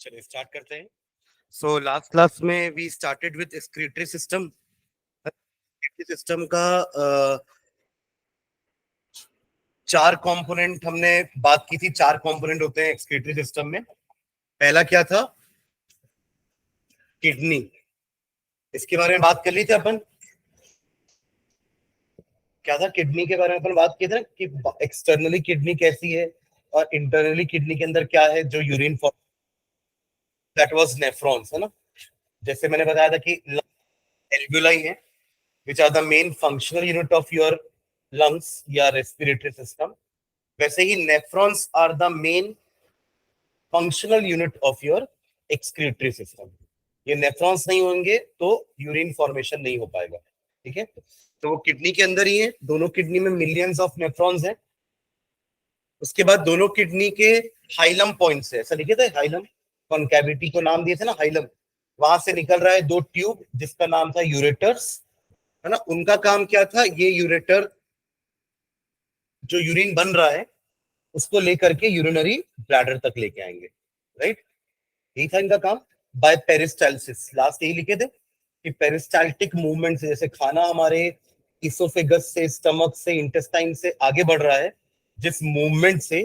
चलिए स्टार्ट करते हैं। सो लास्ट क्लास में we started with excretory system. System का चार कंपोनेंट हमने बात की थी। चार कंपोनेंट होते हैं एक्सक्रीटरी सिस्टम में। पहला क्या था? किडनी। इसके बारे में बात कर ली थी अपन। क्या था? किडनी के बारे में अपन बात की थी ना कि एक्सटर्नली किडनी कैसी है और इंटरनली किडनी के अंदर क्या है जो urine form. That was nephrons, है ना। जैसे मैंने बताया था कि एल्वुलाई है which are the main functional unit of your lungs या रेस्पिरेटरी सिस्टम। वैसे ही nephrons are the main functional unit of your excretory system. ये नेफ्रॉन्स नहीं होंगे तो यूरिन फॉर्मेशन नहीं हो पाएगा। ठीक है, तो वो किडनी के अंदर ही है। दोनों किडनी में मिलियंस ऑफ नेफ्रॉन्स हैं। उसके बाद दोनों किडनी के हाइलम पॉइंट्स है, ऐसा लिखे थे हाइलम, कॉन्कैविटी को नाम दिए थे ना हाइलम। वहां से निकल रहा है दो ट्यूब जिसका नाम था यूरेटर्स, है ना। उनका काम क्या था? ये यूरेटर जो यूरिन बन रहा है उसको लेकर के यूरिनरी ब्लैडर तक लेके आएंगे, राइट। यही था इनका काम। बाय पेरिस्टाल्सिस, लास्ट यही लिखे थे कि पेरिस्टाल्टिक मूवमेंट से, जैसे खाना हमारे इसोफेगस से, स्टमक से, इंटेस्टाइन से आगे बढ़ रहा है, जिस मूवमेंट से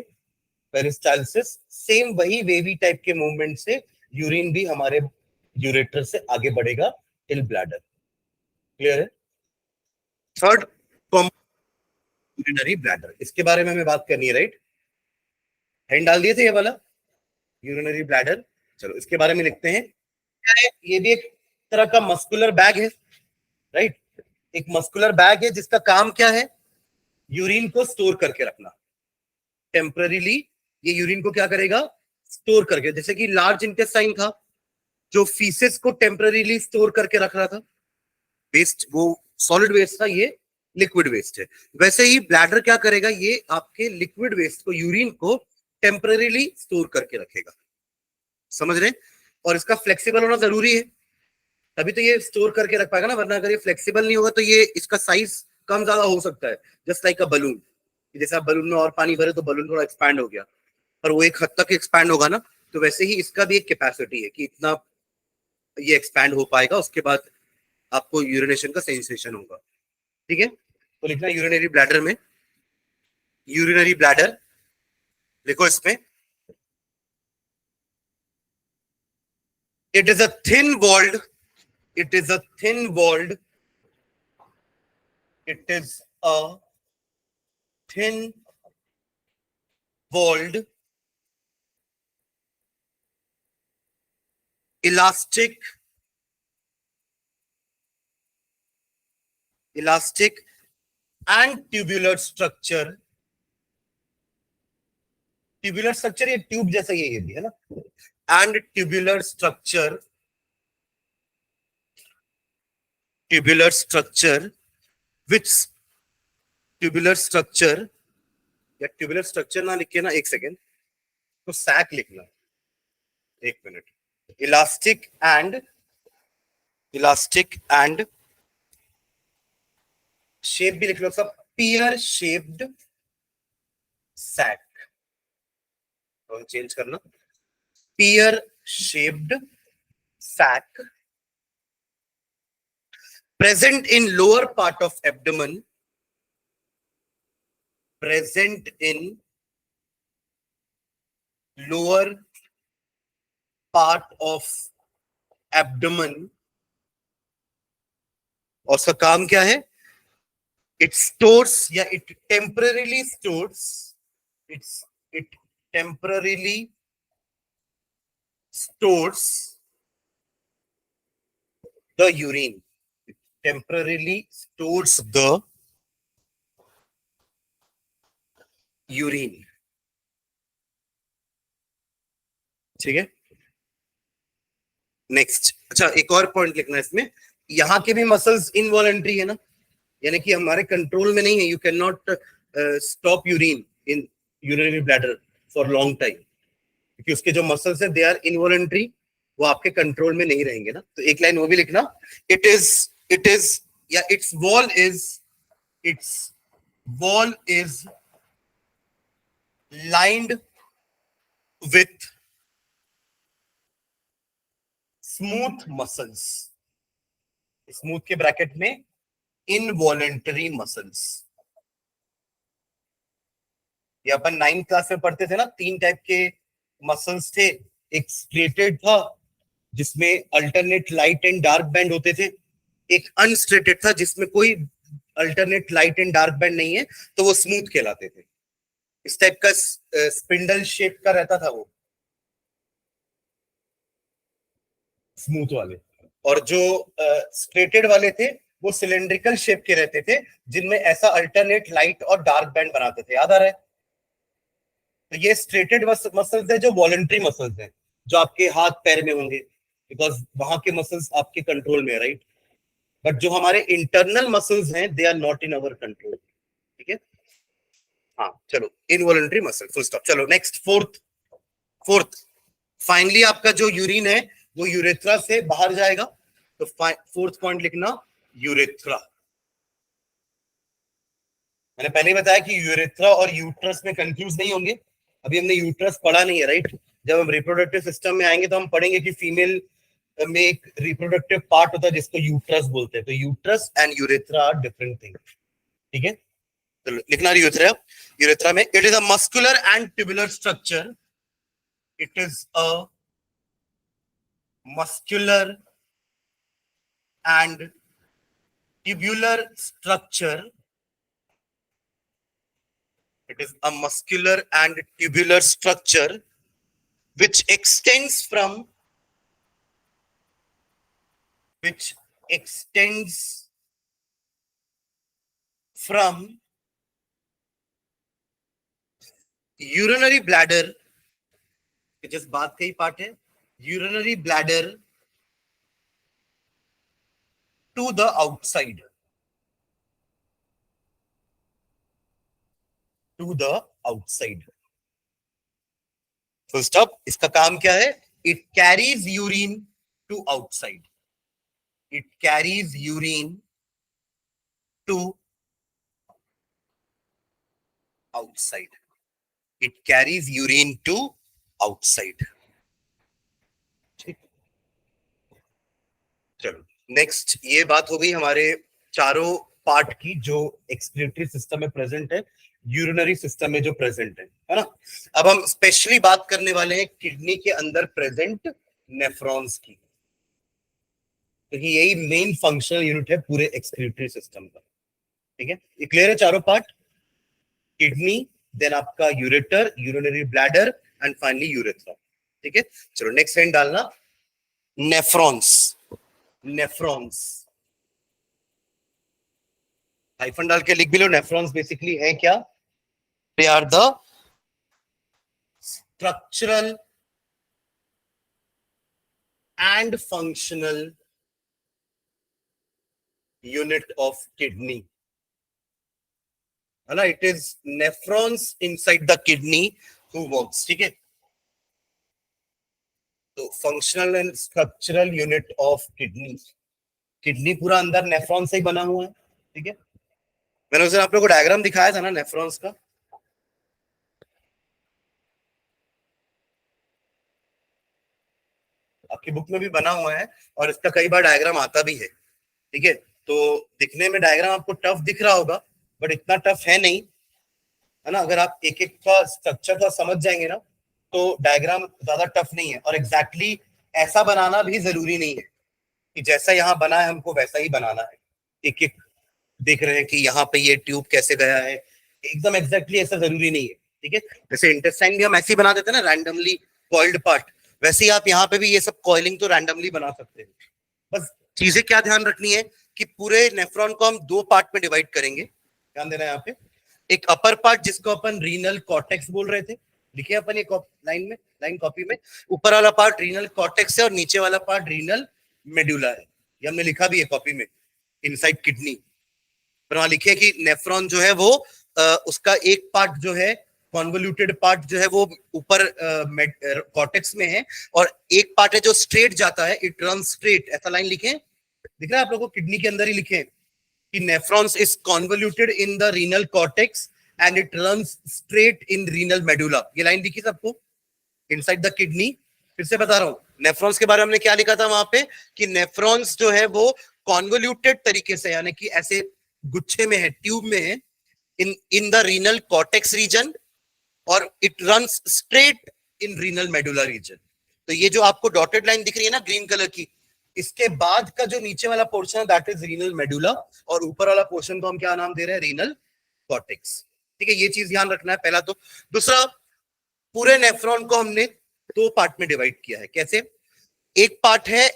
पेरिस्टाल्सिस, सेम वही वेवी टाइप के मूवमेंट से यूरिन भी हमारे यूरेटर से आगे बढ़ेगा टिल ब्लैडर। क्लियर है? थर्ड, यूरिनरी ब्लैडर, इसके बारे में हमें बात करनी है, राइट। हैंड डाल दिए थे ये वाला यूरिनरी ब्लैडर। चलो इसके बारे में लिखते हैं। क्या है? ये भी एक तरह का मस्कुलर बैग है, राइट। एक मस्कुलर बैग है जिसका काम क्या है? यूरिन को स्टोर करके रखना। टेम्पररीली ये यूरिन को क्या करेगा? स्टोर करके। जैसे कि लार्ज इंटेस्टाइन था जो फीसेस को टेम्पररीली स्टोर करके रख रहा था, वेस्ट, वो सॉलिड वेस्ट था, ये लिक्विड वेस्ट है। वैसे ही ब्लैडर क्या करेगा? ये आपके लिक्विड वेस्ट को, यूरिन को टेम्पररीली स्टोर करके रखेगा। समझ रहे हैं? और इसका फ्लेक्सिबल होना जरूरी है, तभी तो ये स्टोर करके रख पाएगा ना, वरना अगर ये फ्लेक्सिबल नहीं होगा तो ये, इसका साइज कम ज्यादा हो सकता है। जस्ट लाइक अ बलून, जैसे आप बलून में और पानी भरे तो बलून थोड़ा एक्सपैंड हो गया, पर वो एक हद तक एक्सपैंड होगा ना। तो वैसे ही इसका भी एक कैपेसिटी है कि इतना ये एक्सपैंड हो पाएगा, उसके बाद आपको यूरिनेशन का सेंसेशन होगा। ठीक है, तो लिखना यूरिनरी ब्लैडर में, यूरिनरी ब्लैडर लिखो इसमें। It is a thin walled, it is a thin walled, it is a thin walled elastic and tubular structure। Tubular structure, ये ट्यूब जैसा ये भी है ना। And tubular structure which tubular structure, या ट्यूबुलर स्ट्रक्चर ना लिख के ना, एक सेकेंड, तो सैक लिखना, एक मिनट। इलास्टिक एंड शेप भी लिख लो सब, पियर शेप्ड सैक, और चेंज करना, pear shaped sac present in lower part of abdomen, present in lower part of abdomen। और उसका काम क्या है? it stores या it temporarily stores, it temporarily stores the urine, it temporarily stores the urine। ठीक है, next. अच्छा, एक और पॉइंट लिखना है इसमें, यहाँ के भी मसल्स इनवॉलंटरी है ना, यानी कि हमारे कंट्रोल में नहीं है। You can not stop urine in urinary bladder for long time, क्योंकि उसके जो मसल्स है दे आर इनवॉलंटरी, वो आपके कंट्रोल में नहीं रहेंगे ना। तो एक लाइन वो भी लिखना, इट इज या it's wall is lined with smooth muscles, smooth के ब्रैकेट में इनवॉलेंटरी मसल्स। ये अपन 9th क्लास में पढ़ते थे ना, 3 टाइप के मसल्स थे। एक स्ट्रेटेड था जिसमें alternate light and dark band होते थे, एक अनस्ट्रेटेड था जिसमें कोई alternate light and dark band नहीं है, तो वो स्मूथ कहलाते थे। इस टाइप का स्पिंडल शेप का रहता था वो स्मूथ वाले, और जो स्ट्रेटेड वाले थे वो सिलेंड्रिकल शेप के रहते थे, जिनमें ऐसा अल्टरनेट लाइट और डार्क बैंड बनाते थे। याद आ रहा है? तो ये स्ट्रेटेड मसल्स है जो वॉलंटरी मसल्स हैं, जो आपके हाथ पैर में होंगे, बिकॉज वहां के मसल्स आपके कंट्रोल में है, राइट। बट जो हमारे इंटरनल मसल्स हैं they are not in our control, ठीक है। हाँ चलो, इनवॉलंटरी मसल, फुल स्टॉप। चलो नेक्स्ट, फोर्थ फाइनली आपका जो यूरिन है वो यूरेथ्रा से बाहर जाएगा, तो फोर्थ पॉइंट लिखना यूरेथ्रा। मैंने पहले ही बताया कि यूरेथ्रा और यूट्रस में कंफ्यूज नहीं होंगे, अभी हमने यूट्रस पढ़ा नहीं है, राइट। जब हम रिप्रोडक्टिव सिस्टम में आएंगे तो हम पढ़ेंगे कि फीमेल में एक रिप्रोडक्टिव पार्ट होता है जिसको यूट्रस बोलते हैं, तो uterus and urethra are different thing, ठीक है। तो लिखना यूरेथ्रा, यूरेथ्रा में it is a muscular and tubular structure, it is a muscular and tubular structure, it is a muscular and tubular structure which extends from urinary bladder, जिस बात का ही part है, urinary bladder to the outside, to the outside, full stop। इसका काम क्या है? It carries urine to outside, it carries urine to outside, it carries urine to outside, ठीक। चलो नेक्स्ट, ये बात हो गई हमारे चारों पार्ट की जो एक्सक्रीटरी सिस्टम में प्रेजेंट है, यूरिनरी सिस्टम में जो प्रेजेंट है ना। अब हम स्पेशली बात करने वाले हैं किडनी के अंदर प्रेजेंट नेफ्रॉन्स की, क्योंकि तो यही मेन फंक्शनल यूनिट है पूरे एक्सक्रीटरी सिस्टम का, ठीक है। ये क्लियर है चारों पार्ट? किडनी, देन आपका ureter, urinary bladder and finally urethra, ठीक है। चलो नेक्स्ट लाइन डालना, नेफ्रॉन्स। नेफ्रॉन्स हाइफन डाल के लिख भी लो, नेफ्रॉन्स बेसिकली है क्या? They are the structural and functional unit of kidney, है ना। It is nephrons inside the kidney who works, ठीक है। तो functional and structural unit of kidney, kidney पूरा अंदर नेफ्रॉन से ही बना हुआ है, ठीक है। मैंने उस दिन आप लोगों को डायग्राम दिखाया था ना नेफ्रॉन्स का, आपकी बुक में भी बना हुआ है और इसका कई बार डायग्राम आता भी है, ठीक है। तो दिखने में डायग्राम आपको टफ दिख रहा होगा, बट इतना टफ है नहीं, है ना। अगर आप एक एक का स्ट्रक्चर का समझ जाएंगे ना तो डायग्राम ज्यादा टफ नहीं है, और एग्जैक्टली ऐसा बनाना भी जरूरी नहीं है कि जैसा यहाँ बना है हमको वैसा ही बनाना है। एक एक देख रहे हैं कि यहाँ पे ये ट्यूब कैसे गया है, एकदम एग्जैक्टली ऐसा जरूरी नहीं है, ठीक है। जैसे इंटेस्टाइन भी हम ऐसे ही बना देते हैं ना, रैंडमली कॉइल्ड पार्ट, वैसे ही आप यहाँ पे भी ये सब कॉइलिंग तो रैंडमली बना सकते हैं। बस चीजें क्या ध्यान रखनी है कि पूरे नेफ्रॉन को हम 2 पार्ट में डिवाइड करेंगे, ध्यान देना है यहाँ पे। एक अपर पार्ट जिसको अपन रीनल कॉर्टेक्स बोल रहे थे, लिखे अपन ये लाइन कॉपी में, ऊपर वाला पार्ट रीनल कॉर्टेक्स है और नीचे वाला पार्ट रीनल मेडुला है, ये हमने लिखा भी है कॉपी में, इनसाइड किडनी। पर वहां लिखे कि नेफ्रॉन जो है वो उसका एक पार्ट जो है कॉन्वोल्यूटेड पार्ट जो है वो ऊपर कॉर्टेक्स में है, और एक पार्ट है जो स्ट्रेट जाता है, इट रन स्ट्रेट, ऐसा लाइन लिखे, दिख रहा है आप लोगों को? किडनी के अंदर ही लिखे कि nephrons is convoluted in the renal cortex and it runs straight in renal medulla, ये लाइन दिखी सबको? इनसाइड द किडनी, फिर से बता रहा हूं, नेफ्रॉन्स के बारे में हमने क्या लिखा था वहां पे कि नेफ्रॉन्स जो है वो कॉन्वोल्यूटेड तरीके से यानी कि ऐसे गुच्छे में है, ट्यूब में है, in the renal cortex region, और it runs straight in renal medulla region. तो ये जो आपको डॉटेड लाइन दिख रही है ना ग्रीन कलर की, इसके बाद का जो नीचे वाला पोर्शन है दैट इज रीनल मेडुला, और ऊपर वाला पोर्शन को हम क्या नाम दे रहे हैं, रीनल कॉर्टेक्स। ठीक है, ये चीज ध्यान रखना है पहला। तो दूसरा, पूरे नेफ्रॉन को हमने दो पार्ट में डिवाइड किया है। कैसे? एक पार्ट है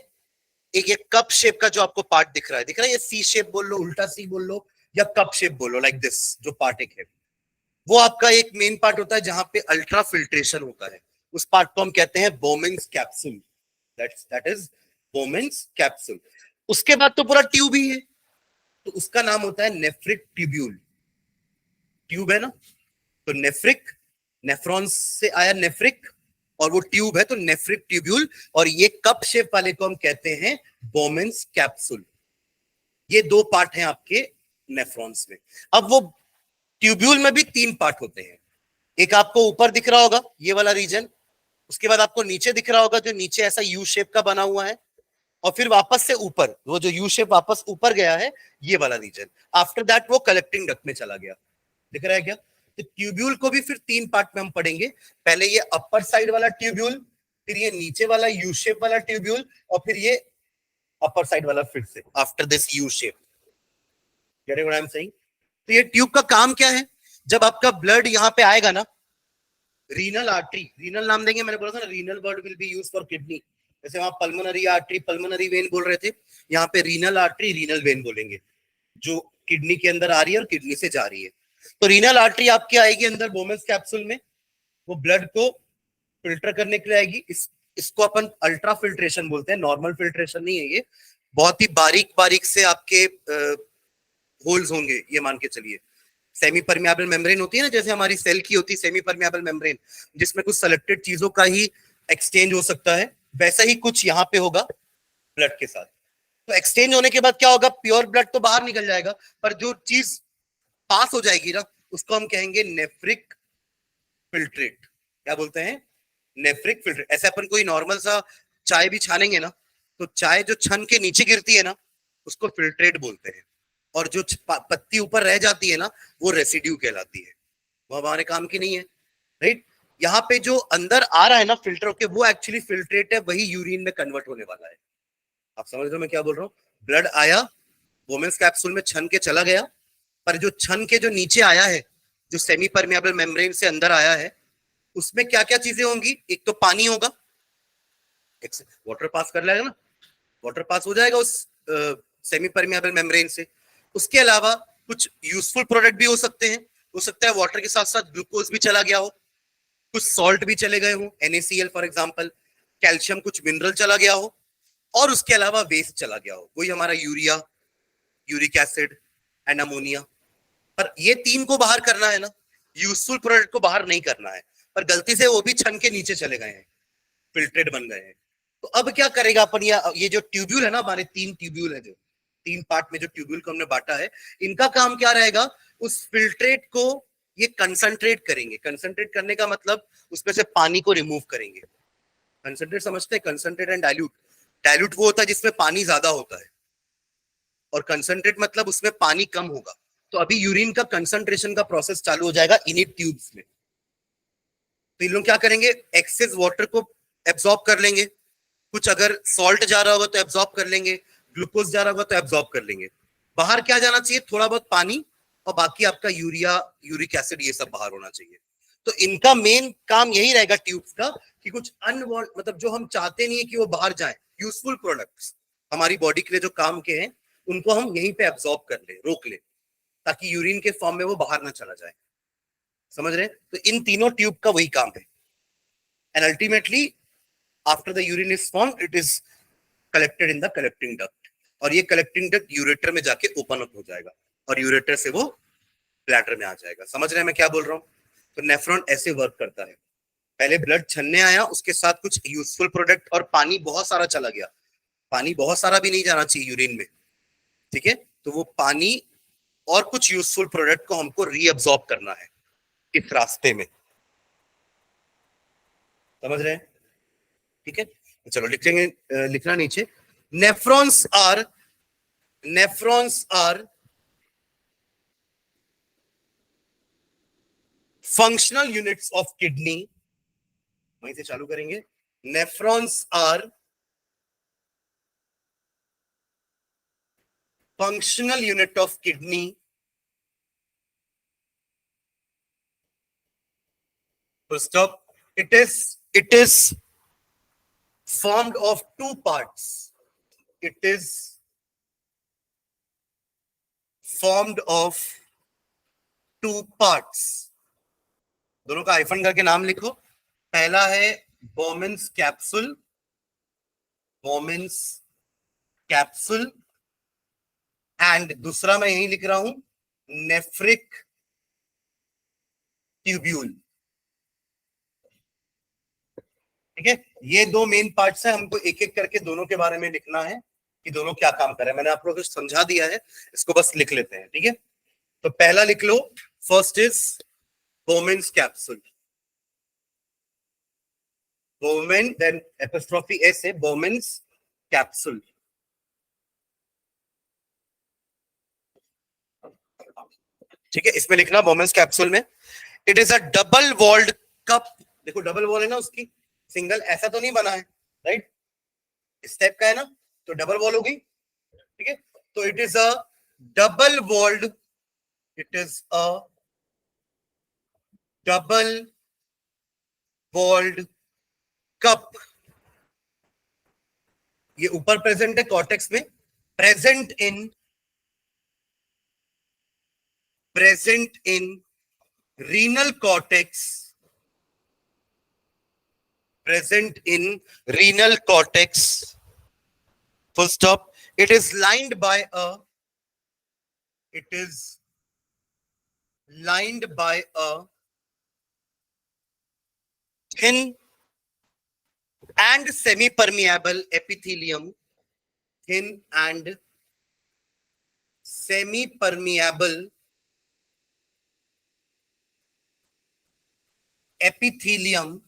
एक कप शेप का जो आपको पार्ट दिख रहा है, ये सी शेप बोल लो, उल्टा सी बोल लो, या कप शेप बोलो, लाइक दिस जो पार्ट एक है, वो आपका एक मेन पार्ट होता है जहां पे अल्ट्रा फिल्ट्रेशन होता है। उस पार्ट को हम कहते हैं Bowman's capsule. That is Bowman's capsule. उसके बाद तो पूरा ट्यूब ही है, तो उसका नाम होता है नेफ्रिक ट्यूब्यूल। ट्यूब है ना, तो नेफ्रिक, नेफ्रॉन से आया नेफ्रिक, और वो ट्यूब है तो नेफ्रिक ट्यूब्यूल, और ये कप शेप वाले को हम कहते हैं बोमेन्स कैप्सूल। ये दो पार्ट हैं आपके नेफ्रॉन्स में। अब वो ट्यूब्यूल में भी तीन पार्ट होते हैं। एक आपको ऊपर दिख रहा होगा ये वाला रीजन, उसके बाद आपको नीचे दिख रहा होगा जो नीचे ऐसा यू शेप का बना हुआ है, और फिर वापस से ऊपर वो जो यू शेप वापस ऊपर गया है, ये वाला रीजन। आफ्टर दैट वो कलेक्टिंग डक्ट में चला गया। दिख रहा है क्या? तो ट्यूब्यूल को भी फिर तीन पार्ट में हम पढ़ेंगे। पहले ये अपर साइड वाला ट्यूब्यूल, फिर ये नीचे वाला यू शेप वाला ट्यूब्यूल, और फिर ये अपर साइड वाला फिर से after this U shape. Getting what I am saying? तो ये ट्यूब का काम क्या है? जब आपका ब्लड यहाँ पे आएगा ना, रीनल आर्टरी, रीनल नाम देंगे, मैंने बोला था ना renal word will be used for kidney. जैसे वहां पल्मोनरी आर्टरी, पल्मोनरी वेन बोल रहे थे, यहाँ पे रीनल आर्टरी, रीनल वेन बोलेंगे, जो किडनी के अंदर आ रही है और किडनी से जा रही है। तो रीनल आर्टरी आपकी आएगी अंदर बोमेन्स कैप्सूल में, वो ब्लड को फिल्टर करने के लिए आएगी। इसको अपन अल्ट्रा फिल्ट्रेशन बोलते हैं, नॉर्मल फिल्ट्रेशन नहीं है ये। बहुत ही बारीक बारीक से आपके होल्स होंगे, ये मान के चलिए। सेमी परमियाबल मेम्ब्रेन होती है ना, जैसे हमारी सेल की होती है सेमी परमियाबल मेम्ब्रेन, जिसमें कुछ सेलेक्टेड चीजों का ही एक्सचेंज हो सकता है, वैसा ही कुछ यहाँ पे होगा ब्लड के साथ। तो एक्सचेंज होने के बाद क्या होगा, प्योर ब्लड तो बाहर निकल जाएगा, पर जो चीज पास हो जाएगी ना, उसको हम कहेंगे नेफ्रिक फिल्ट्रेट। क्या बोलते हैं? Nephric filtrate. ऐसे अपन कोई नॉर्मल सा चाय भी छानेंगे ना, तो चाय जो छन के नीचे गिरती है ना, उसको फिल्ट्रेट बोलते हैं, और जो पत्ती ऊपर रह जाती है ना, वो रेसिड्यू कहलाती है, वो हमारे काम की नहीं है। राइट? यहाँ पे जो अंदर आ रहा है ना फिल्टर होके, वो एक्चुअली फिल्ट्रेट है, वही यूरिन में कन्वर्ट होने वाला है। आप समझ रहे हो मैं क्या बोल रहा हूँ? ब्लड आया, वोमेन्स कैप्सूल में छन के चला गया, पर जो छन के जो नीचे आया है, जो सेमी परमियाबल मेम्ब्रेन से अंदर आया है, उसमें क्या क्या चीजें होंगी? एक तो पानी होगा, वाटर पास कर लेगा ना, वाटर पास हो जाएगा उस सेमी परमियाबल मेम्ब्रेन से। उसके अलावा कुछ यूजफुल प्रोडक्ट भी हो सकते हैं, हो सकता है वाटर के साथ साथ ग्लूकोज भी चला गया हो, कुछ सॉल्ट भी चले गए हो, NaCl फॉर एग्जांपल, कैल्शियम, कुछ मिनरल चला गया हो, और उसके अलावा वेस्ट चला गया हो, वही हमारा urea, uric acid and ammonia. पर ये तीन को बाहर करना है ना, यूजफुल प्रोडक्ट को बाहर नहीं करना है, पर गलती से वो भी छन के नीचे चले गए हैं, फिल्ट्रेट बन गए हैं। तो अब क्या करेगा अपन, ये जो ट्यूब्यूल है ना, हमारे तीन ट्यूब्यूल है, जो तीन पार्ट में जो ट्यूब्यूल को हमने बांटा है, इनका काम क्या रहेगा? उस फिल्ट्रेट को ये कंसंट्रेट करेंगे। कंसंट्रेट करने का मतलब उसमें से पानी को रिमूव करेंगे। कंसंट्रेट समझते हैं? Concentrate and dilute. डाइल्यूट वो होता है जिसमें पानी ज्यादा होता है, और कंसंट्रेट मतलब उसमें पानी कम होगा। तो अभी यूरिन का कंसंट्रेशन का प्रोसेस चालू हो जाएगा इन्हीं ट्यूब्स में। तो इन लोग क्या करेंगे, एक्सेस वाटर को एब्जॉर्ब कर लेंगे, कुछ अगर सॉल्ट जा रहा होगा तो एब्जॉर्ब कर लेंगे, ग्लूकोज जा रहा होगा तो एब्जॉर्ब कर लेंगे। बाहर क्या जाना चाहिए? थोड़ा बहुत पानी, और बाकी आपका यूरिया, यूरिक एसिड, ये सब बाहर होना चाहिए। तो इनका मेन काम यही रहेगा ट्यूब्स का, कि कुछ अनवांट, मतलब जो हम चाहते नहीं है कि वो बाहर जाए, यूजफुल प्रोडक्ट्स हमारी बॉडी के लिए जो काम के हैं, उनको हम यहीं पे एब्जॉर्ब कर ले, रोक ले, ताकि यूरिन के फॉर्म में वो बाहर ना चला जाए। समझ रहे हैं? तो इन तीनों ट्यूब का वही काम है। And ultimately after the urine is formed, it is collected in the collecting duct, और ये कलेक्टिंग डक्ट यूरेटर में जाके ओपन अप हो जाएगा, और यूरेटर से वो ब्लैडर में आ जाएगा। समझ रहे हैं मैं क्या बोल रहा हूँ? तो नेफ्रॉन ऐसे वर्क करता है। पहले ब्लड छन्ने आया, उसके साथ कुछ यूजफुल प्रोडक्ट और पानी बहुत सारा चला गया। पानी बहुत सारा भी नहीं जाना चाहिए यूरिन में, ठीक है? तो वो पानी और कुछ यूजफुल प्रोडक्ट को हमको रीअब्सॉर्ब करना है इस रास्ते में। समझ रहे हैं? ठीक है, चलो लिखेंगे, लिखना नीचे, nephrons are functional units of kidney, वहीं से चालू करेंगे, nephrons are functional unit of kidney, stop, it is formed of two parts, it is formed of two parts, दोनों का आइफन करके नाम लिखो, पहला है Bowman's capsule, Bowman's capsule, and दूसरा मैं यही लिख रहा हूं, नेफ्रिक ट्यूब्यूल। ठीक है, ये दो मेन पार्ट्स है, हमको एक एक करके दोनों के बारे में लिखना है कि दोनों क्या काम कर रहे हैं। मैंने आप लोगों को समझा दिया है, इसको बस लिख लेते हैं। ठीक है, तो पहला लिख लो, first is Bowman's capsule, Bowman then apostrophe S है, बोमेन्स कैप्सूल। ठीक है, इसमें लिखना बोमेन्स कैप्सूल में, it is a double walled cup, देखो डबल वॉल है ना उसकी, सिंगल ऐसा तो नहीं बना है, राइट, इस टाइप का है ना, तो डबल वॉल होगी। ठीक है, तो it is a double walled, it is a double walled cup, ये ऊपर प्रेजेंट है कॉर्टेक्स में, present in renal cortex, present in renal cortex, full stop, it is lined by a, it is lined by a thin and semi permeable epithelium, thin and semi permeable epithelium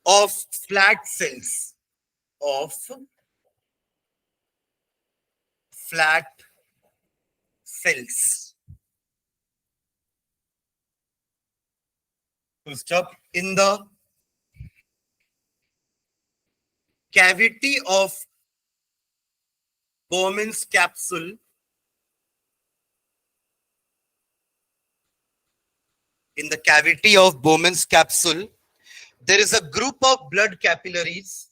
of flat cells, of flat cells, full stop, in the cavity of Bowman's capsule, in the cavity of Bowman's capsule, there is a group of blood capillaries,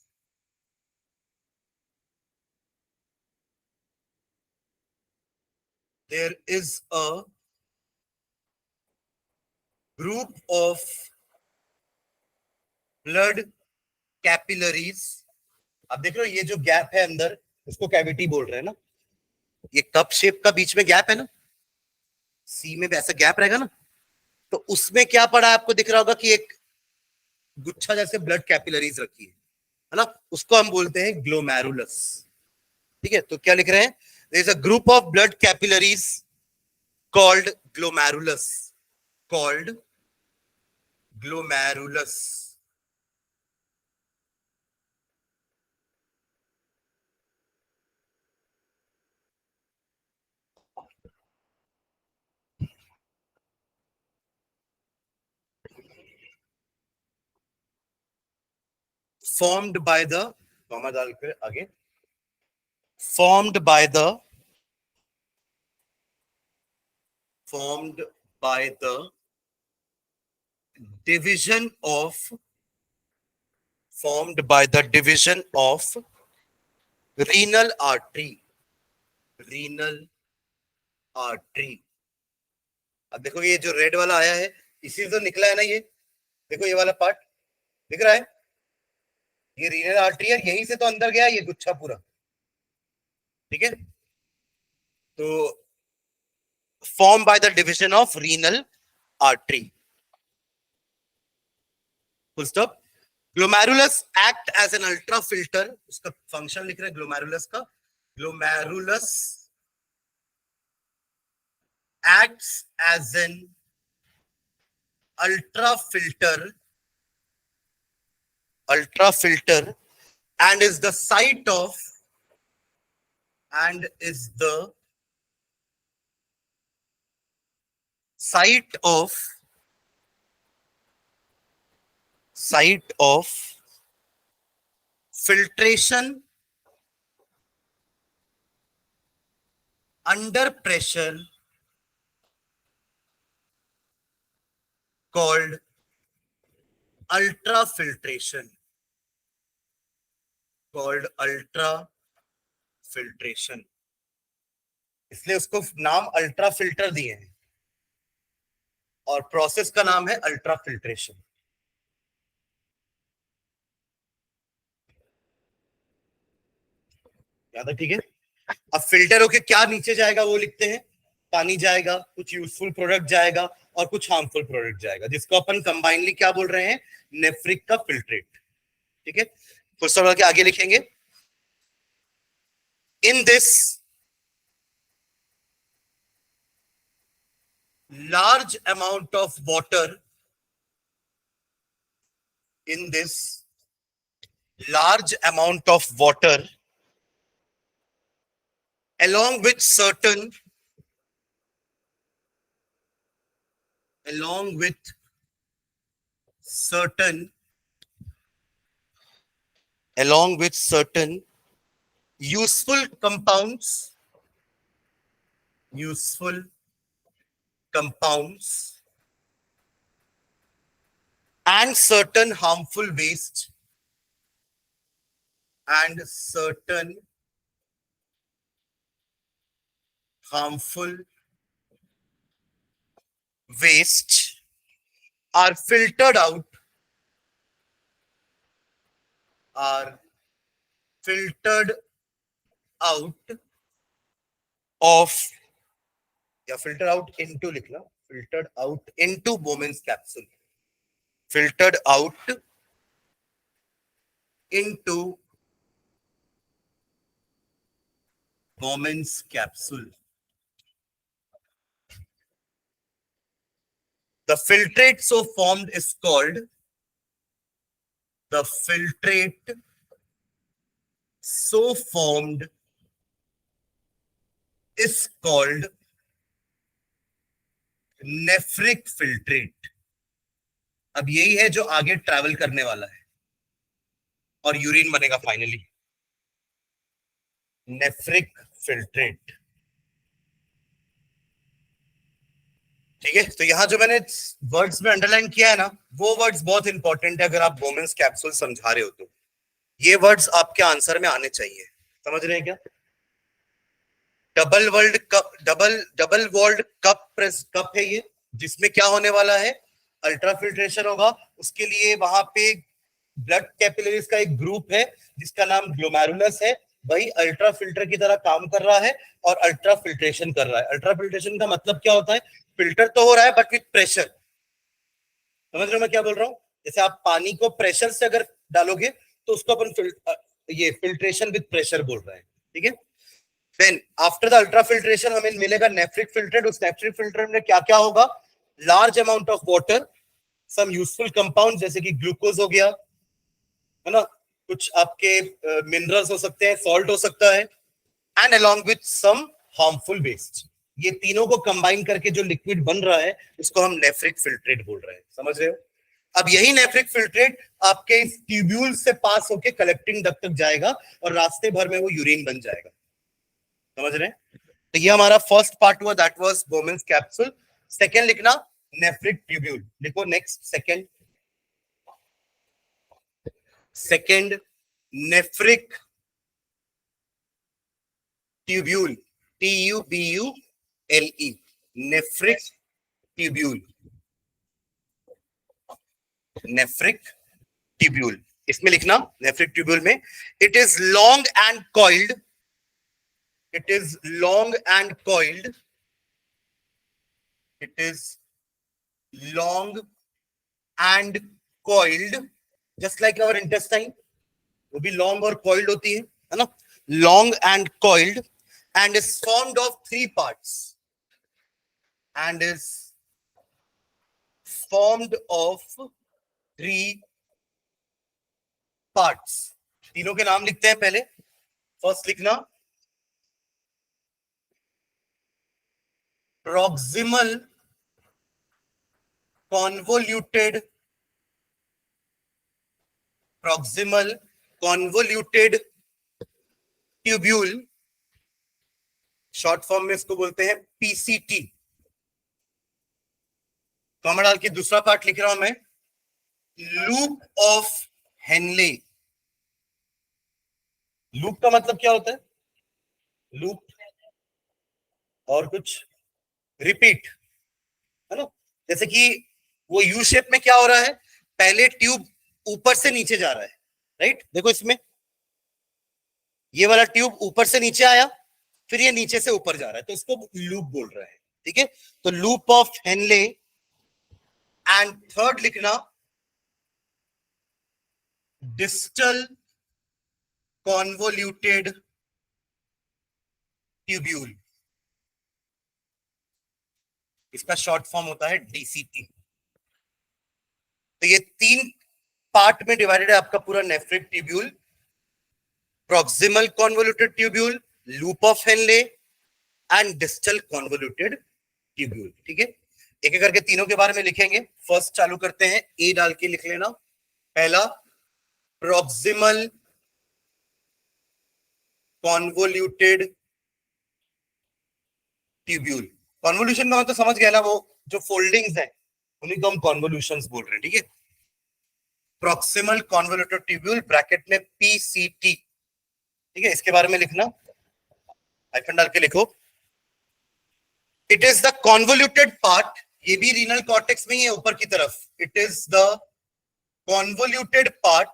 there is a group of blood capillaries, अब देख रहे हो ये जो gap है अंदर, इसको cavity बोल रहे हैं ना, ये कप शेप का बीच में गैप है ना, सी में भी ऐसा गैप रहेगा ना, तो उसमें क्या पड़ा है आपको दिख रहा होगा कि एक गुच्छा जैसे ब्लड कैपिलरीज रखी है ना, उसको हम बोलते हैं ग्लोमेरुलस। ठीक है, तो क्या लिख रहे हैं, there is a group of blood capillaries called glomerulus, called glomerulus, formed by the, comma डाल के आगे, formed by the division of, formed by the division of renal artery, renal artery। अब देखो ये जो रेड वाला आया है, इसी से तो निकला है ना ये, देखो ये वाला पार्ट दिख रहा है, ये रीनल आर्टरी है, यहीं से तो अंदर गया ये गुच्छा पूरा। ठीक है, तो form by the division of renal artery, full stop. Glomerulus act as an ultra filter, उसका फंक्शन लिख रहे हैं ग्लोमेरुलस का, glomerulus acts as an ultra filter and is the site of filtration under pressure called ultrafiltration. इसलिए उसको नाम ultra filter दिए हैं और प्रोसेस का नाम है अल्ट्रा फिल्ट्रेशन. याद है? ठीक है. अब फिल्टर होके क्या नीचे जाएगा वो लिखते हैं. पानी जाएगा, कुछ यूजफुल प्रोडक्ट जाएगा और कुछ हार्मफुल प्रोडक्ट जाएगा, जिसको अपन कंबाइनली क्या बोल रहे हैं, नेफ्रिक का फिल्ट्रेट. ठीक है. फुल स्टॉप लगा के आगे लिखेंगे. In this large amount of water, along with certain useful compounds and certain harmful waste are filtered out into Bowman's capsule. Filtered out into Bowman's capsule. The filtrate so formed is called nephric filtrate. अब यही है जो आगे travel करने वाला है और urine बनेगा फाइनली. Nephric filtrate. ठीक है. तो यहां जो मैंने वर्ड्स में अंडरलाइन किया है ना, वो वर्ड्स बहुत इंपॉर्टेंट है. अगर आप बोमेंस कैप्सूल समझा रहे हो तो ये वर्ड्स आपके आंसर में आने चाहिए. समझ रहे हैं क्या? डबल वॉल्ड कप है ये, जिसमें क्या होने वाला है, अल्ट्रा फिल्ट्रेशन होगा. उसके लिए वहां पे ब्लड कैपिलरीज का एक ग्रुप है जिसका नाम ग्लोमेरुलस है. वही अल्ट्रा फिल्टर की तरह काम कर रहा है और अल्ट्रा फिल्ट्रेशन कर रहा है. अल्ट्रा फिल्ट्रेशन का मतलब क्या होता है, फिल्टर तो हो रहा है बट विथ प्रेशर. समझ रहे हो मैं क्या बोल रहा हूँ? जैसे आप पानी को प्रेशर से अगर डालोगे तो उसको अपन ये फिल्ट्रेशन विथ प्रेशर बोल रहे हैं. ठीक है. Then after the ultra filtration हमें मिलेगा नेफ्रिक फिल्ट्रेट. उस नेफ्रिक फिल्टर में क्या क्या होगा, large amount of water, some useful compound जैसे कि ग्लूकोज हो गया, है ना, कुछ आपके मिनरल्स हो सकते हैं, सॉल्ट हो सकता है, and along with some harmful waste. ये तीनों को कंबाइन करके जो लिक्विड बन रहा है उसको हम नेफ्रिक फिल्ट्रेट बोल रहे हैं. समझ रहे हो? अब यही नेफ्रिक फिल्ट्रेट आपके इस ट्यूब्यूल से पास होके कलेक्टिंग डक्ट तक जाएगा और रास्ते भर में वो यूरिन बन जाएगा. समझ रहे हैं? तो ये हमारा फर्स्ट पार्ट हुआ, दैट वाज बोमेंस कैप्सूल. सेकंड लिखना नेफ्रिक ट्यूब्यूल. लिखो next. Second nephric tubule. TUBULE. Nephric tubule. इसमें लिखना नेफ्रिक ट्यूब्यूल में, it is long and coiled. It is long and coiled. Just like our intestine, वो भी long और coiled होती है ना? Long and coiled and is formed of three parts. formed of 3 parts. तीनों के नाम लिखते हैं पहले. फर्स्ट लिखना proximal convoluted tubule, short form में इसको बोलते हैं पीसीटी. कॉमा डाल के दूसरा पार्ट लिख रहा हूं मैं, लूप ऑफ हेनले. लूप का मतलब क्या होता है? लूप और कुछ रिपीट, है ना. जैसे कि वो यू शेप में क्या हो रहा है, पहले ट्यूब ऊपर से नीचे जा रहा है, राइट. देखो इसमें ये वाला ट्यूब ऊपर से नीचे आया, फिर ये नीचे से ऊपर जा रहा है, तो इसको लूप बोल रहा है. ठीक है, तो loop of Henley. And third लिखना डिस्टल कॉन्वोल्यूटेड ट्यूब्यूल. इसका शॉर्ट फॉर्म होता है डीसीटी. तो ये 3 पार्ट में डिवाइडेड है आपका पूरा nephric tubule. Proximal convoluted tubule, loop of Henley and distal convoluted tubule. ठीक है, एक एक करके तीनों के बारे में लिखेंगे. फर्स्ट चालू करते हैं, ए डाल के लिख लेना. पहला प्रॉक्सिमल कॉन्वोल्यूटेड ट्यूब्यूल. कॉन्वोल्यूशन का मतलब समझ गया ना, वो जो फोल्डिंग्स है उन्हीं को हम कॉन्वोल्यूशंस बोल रहे हैं. ठीक है, प्रॉक्सिमल कॉन्वोल्यूटेड ट्यूब्यूल ब्रैकेट में पीसीटी. ठीक है, इसके बारे में लिखना, हाइफन डाल के लिखो. It is the convoluted part, ये भी रीनल कॉर्टेक्स में ही है ऊपर की तरफ. It is the convoluted part,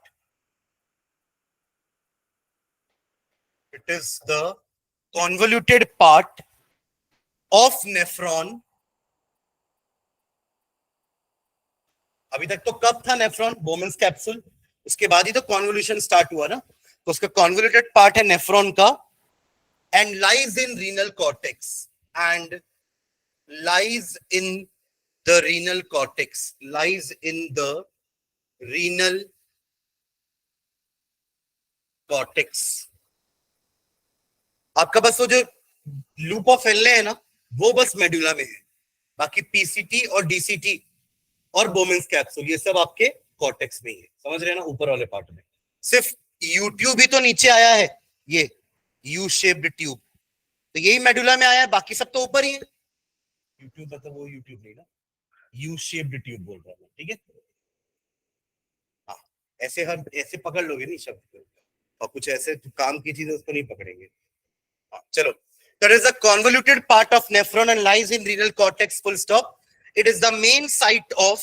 it is the convoluted part of nephron. अभी तक तो कब था नेफ्रॉन? बोमेंस कैप्सूल. उसके बाद ही तो कॉन्वोल्यूशन स्टार्ट हुआ ना. तो उसका कॉन्वोल्यूटेड पार्ट है नेफ्रॉन का. And lies in renal cortex, and lies in the renal cortex, lies in the renal cortex. आपका बस वो जो लूप ऑफ हेनले है ना, वो बस मेडुला में है. बाकी पीसीटी और डीसीटी और बोमेंस कैप्सूल ये सब आपके कॉर्टेक्स में ही है. समझ रहे हैं ना, ऊपर वाले पार्ट में. सिर्फ यूट्यूब ही तो नीचे आया है, ये यू शेप्ड ट्यूब, तो यही मेडुला में आया है, बाकी सब तो ऊपर ही है. यूट्यूब मतलब वो यूट्यूब नहीं ना, यू शेप्ड ट्यूब बोल रहा हूं. ठीक है, हाँ, ऐसे हम ऐसे पकड़ लोगे नहीं शब्द को, और कुछ ऐसे काम की चीजें उसको नहीं पकड़ेंगे. हाँ, चलो. There is a convoluted part of nephron and lies in renal cortex, full stop. It is the main site of,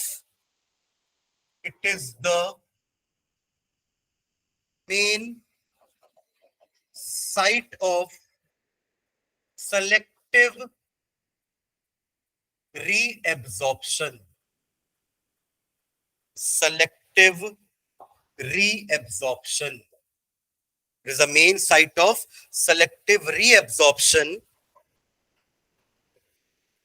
it is the main site of selective reabsorption. Selective reabsorption. It is the main site of selective reabsorption.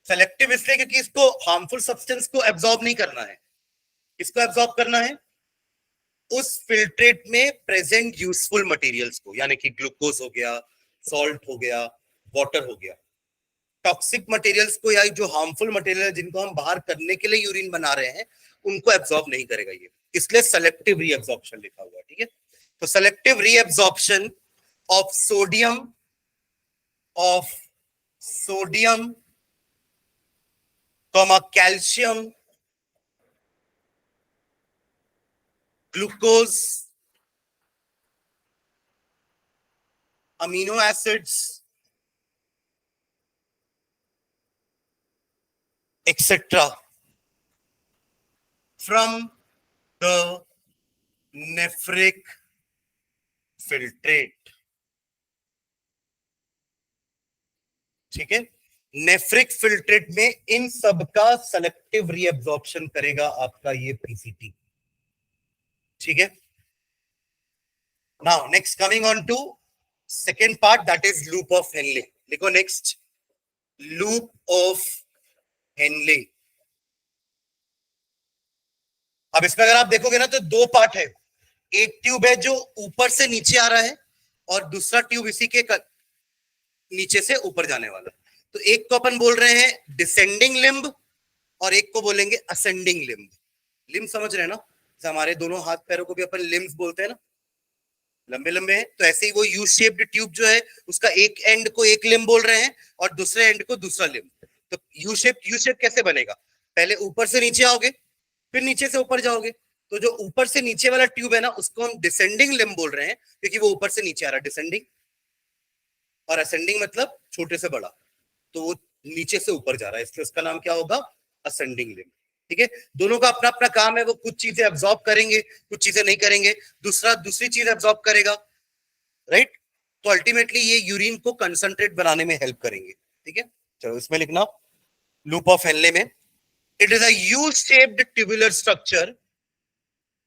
Selective इसलिए क्योंकि इसको harmful substance को absorb नहीं करना है. किसको absorb करना है? उस फिल्ट्रेट में प्रेजेंट यूजफुल मटेरियल्स को, यानी कि ग्लूकोज हो गया, सॉल्ट हो गया, वाटर हो गया. टॉक्सिक मटेरियल्स को या जो हार्मफुल मटेरियल है जिनको हम बाहर करने के लिए यूरिन बना रहे हैं, उनको एब्जॉर्ब नहीं करेगा ये. इसलिए सेलेक्टिव रीएब्जॉर्प्शन लिखा हुआ है. ठीक है, तो selective reabsorption of sodium comma calcium, glucose, amino acids, etc. from the nephric filtrate. ठीक है, नेफ्रिक फिल्ट्रेट में इन सब का सेलेक्टिव रीएब्जॉर्प्शन करेगा आपका ये पीसीटी. ठीक है, now next coming on to second part, that is loop of Henle. लिखो नेक्स्ट, लूप ऑफ हेनले. अब इसमें अगर आप देखोगे ना तो दो पार्ट है, एक ट्यूब है जो ऊपर से नीचे आ रहा है और दूसरा ट्यूब इसी के नीचे से ऊपर जाने वाला। तो एक को अपन बोल रहे हैं डिसेंडिंग लिम्ब और एक को बोलेंगे असेंडिंग लिम्ब। लिम्ब समझ रहे हैं ना, हमारे दोनों हाथ पैरों को भी अपन लिम्ब बोलते हैं ना, लंबे लंबे हैं, तो ऐसे ही वो यू शेप्ड ट्यूब जो है उसका एक एंड को एक लिम्ब बोल रहे हैं और दूसरे एंड को दूसरा लिम्ब। तो यू शेप कैसे बनेगा, पहले ऊपर से नीचे आओगे फिर नीचे से ऊपर जाओगे। तो जो ऊपर से नीचे वाला ट्यूब है ना उसको हम डिसेंडिंग लिम्ब बोल रहे हैं क्योंकि वो ऊपर से नीचे आ रहा है डिसेंडिंग, और असेंडिंग मतलब छोटे से बड़ा, तो वो नीचे से ऊपर जा रहा है, इसलिए उसका नाम क्या होगा, असेंडिंग लिम्ब। ठीक है, दोनों का अपना अपना काम है, वो कुछ चीजें एब्जॉर्ब करेंगे कुछ चीजें नहीं करेंगे, दूसरा दूसरी चीज एब्जॉर्ब करेगा, राइट। तो अल्टीमेटली ये यूरिन को कंसंट्रेट बनाने में हेल्प करेंगे। ठीक है, चलो इसमें लिखना लूप ऑफ हेनले में, it is a U shaped tubular structure,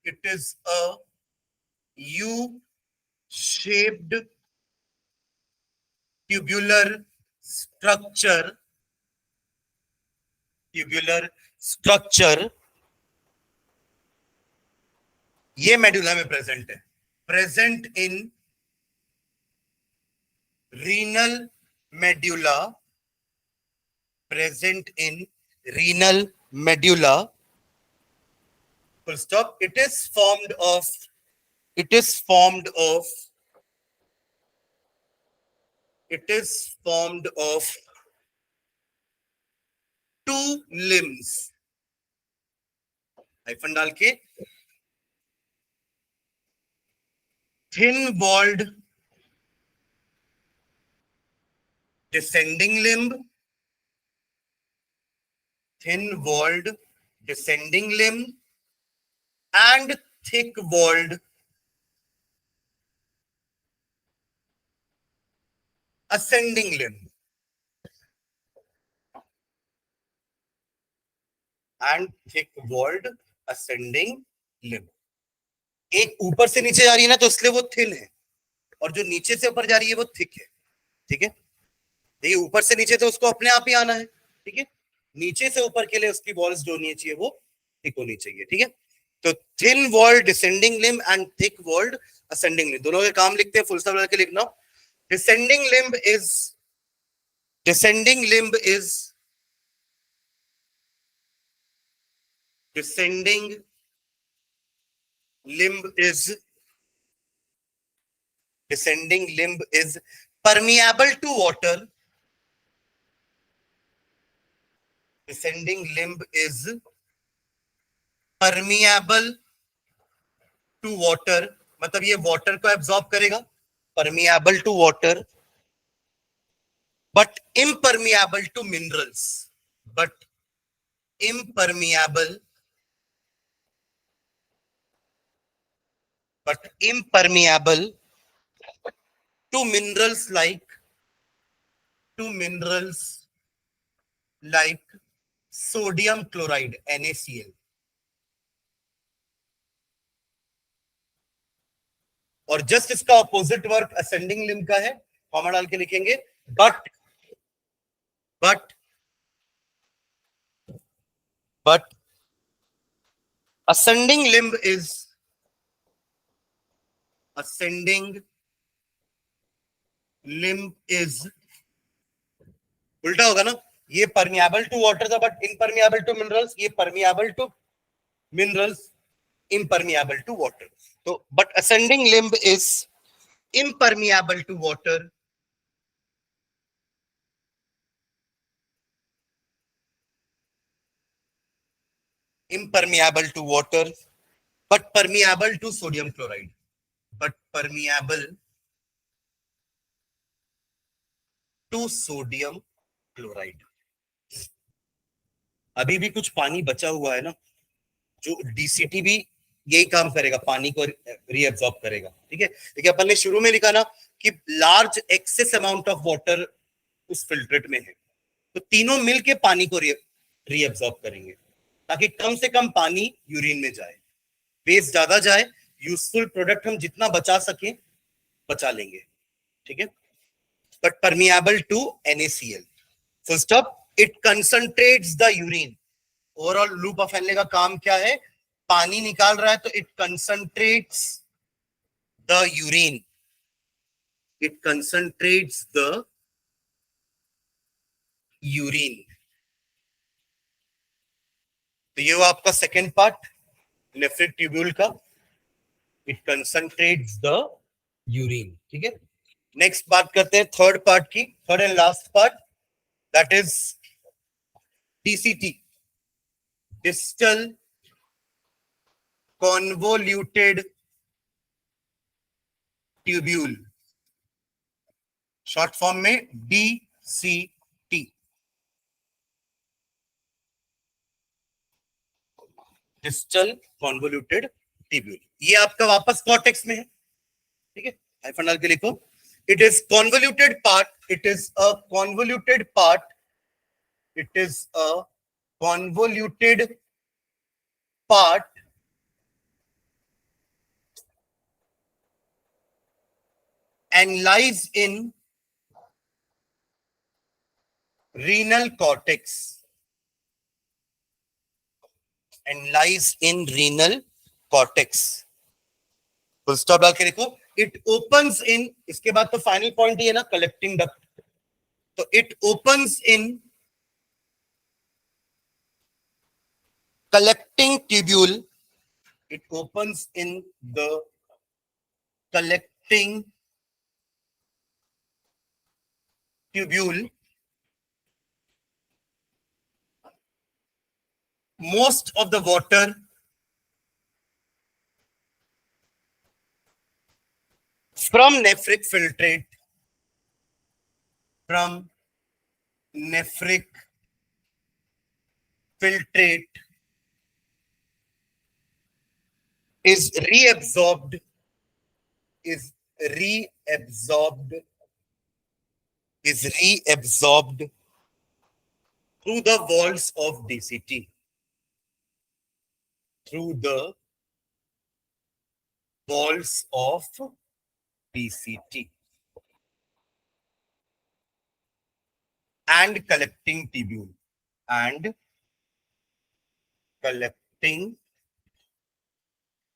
it is a U shaped tubular structure, tubular structure, ये मेडुला में प्रेजेंट है, present in renal medulla, present in renal medulla, full stop. It is formed of two limbs, hyphen डाल के, thin walled descending limb, thin walled descending limb and thick walled ascending limb, and thick walled ascending limb। एक ऊपर से नीचे जा रही है ना तो इसलिए वो थिन है, और जो नीचे से ऊपर जा रही है वो थिक है। ठीक है, देखिए ऊपर से नीचे तो उसको अपने आप ही आना है, ठीक है, नीचे से ऊपर के लिए उसकी वॉल्स जो होनी चाहिए वो थिक होनी चाहिए। ठीक है, तो thin walled descending limb and thick walled ascending limb, दोनों के काम लिखते हैं, फुल स्टॉप लगा के लिखना। Descending limb is descending limb is permeable to water, descending limb is permeable to water, मतलब ये वाटर को एब्जॉर्ब करेगा, permeable to water but impermeable to minerals, but impermeable to minerals like sodium chloride NaCl। और just इसका opposite work ascending limb का है, comma डाल के लिखेंगे, बट ascending limb is उल्टा होगा ना, ये परमिएबल टू वाटर था बट इनपरमिएबल टू मिनरल्स, ये permeable to minerals impermeable to water, तो but ascending limb is impermeable to water, but permeable to sodium chloride, but permeable to sodium chloride। अभी भी कुछ पानी बचा हुआ है ना, जो डीसीटी भी यही काम करेगा, पानी को रीअब्सॉर्ब करेगा। ठीक है, देखिए अपन ने शुरू में लिखा ना कि large excess amount of water उस फिल्ट्रेट में है, तो तीनों मिलके पानी को रीअब्सॉर्ब करेंगे ताकि कम से कम पानी यूरिन में जाए, वेस्ट ज्यादा जाए, यूजफुल प्रोडक्ट हम जितना बचा सके बचा लेंगे। ठीक है, but permeable to NaCl, full stop. It concentrates the urine. Overall loop of Henle का काम क्या है, पानी निकाल रहा है तो it concentrates the urine, it concentrates the urine. तो ये वो आपका सेकेंड पार्ट नेफ्रिक ट्यूब्यूल का, इट कंसंट्रेट्स द यूरिन। ठीक है, नेक्स्ट बात करते हैं थर्ड पार्ट की, third and last part, that is DCT, distal convoluted tubule, short form में DCT। डिस्टल कॉन्वोल्यूटेड ट्यूब्यूल, ये आपका वापस कॉर्टेक्स में है। ठीक है, हाइफन डाल के लिखो, it is convoluted part, it is a convoluted part, it is a convoluted part and lies in renal cortex, and lies in renal cortex। Full stop डाल के लिखो, इट ओपन्स इन, इसके बाद तो फाइनल पॉइंट ये ना कलेक्टिंग डक्ट, तो it opens in collecting tubule, it opens in the collecting tubule, most of the water from nephric filtrate, from nephric filtrate is reabsorbed, is reabsorbed, is reabsorbed through the walls of DCT, through the walls of DCT and collecting tubule, and collecting